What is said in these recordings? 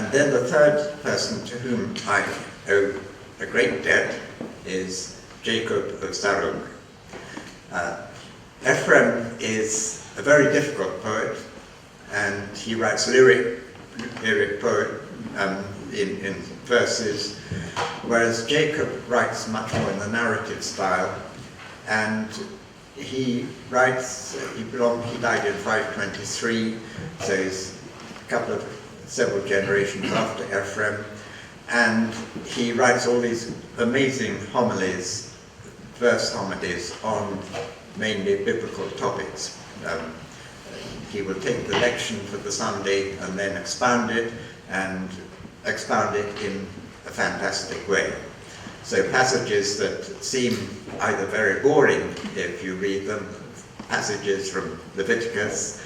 And then the third person to whom I owe a great debt is Jacob of Serugh. Ephraim is a very difficult poet, and he writes lyric poet in verses, whereas Jacob writes much more in the narrative style. And he writes, he died in 523, so he's several generations after Ephraim, and he writes all these amazing homilies, verse homilies on mainly biblical topics. He will take the lection for the Sunday and then expound it in a fantastic way. So passages that seem either very boring if you read them, passages from Leviticus,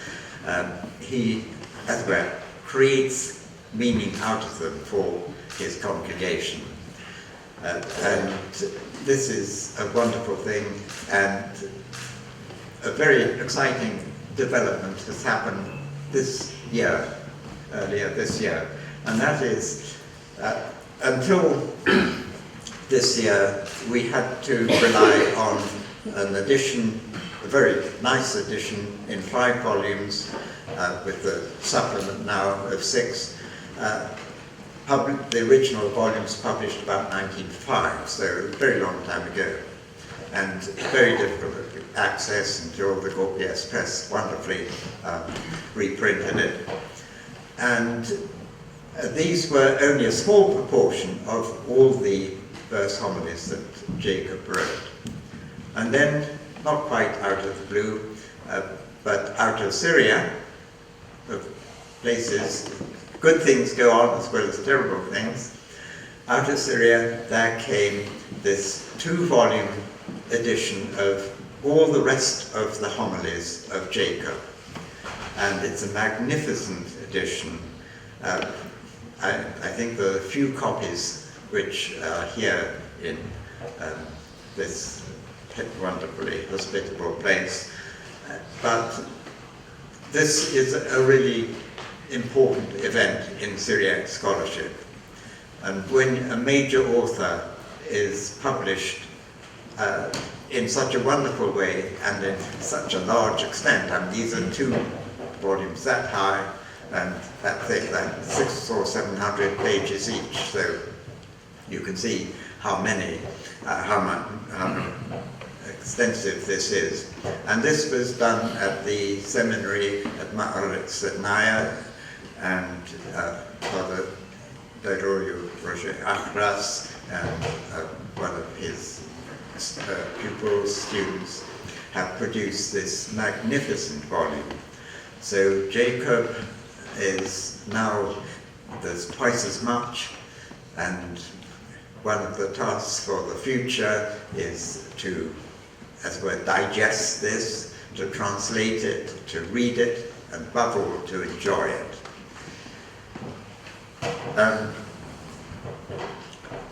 he, as it were, creates meaning out of them for his congregation. And this is a wonderful thing, and a very exciting development has happened earlier this year, and that is until this year we had to rely on an edition, a very nice edition in 5 volumes, with the supplement now of 6. The original volumes published about 1905, so a very long time ago, and very difficult to access until the Gorpias Press wonderfully reprinted it. And these were only a small proportion of all the verse homilies that Jacob wrote. And then, not quite out of the blue, but out of Syria, of places, good things go on as well as terrible things. Out of Syria, there came this 2-volume edition of all the rest of the homilies of Jacob. And it's a magnificent edition. I think there are a few copies which are here in this wonderfully hospitable place. But this is a really important event in Syriac scholarship. And when a major author is published in such a wonderful way and in such a large extent, and these are 2 volumes that high and that thick, that 600 or 700 pages each, so you can see how extensive this is. And this was done at the seminary at Ma'aretz at Naya, and Father Daroyo Roger Achras and one of his pupils, students, have produced this magnificent volume. So Jacob is now, there's twice as much, and one of the tasks for the future is to, as it were, digest this, to translate it, to read it, and above all, to enjoy it.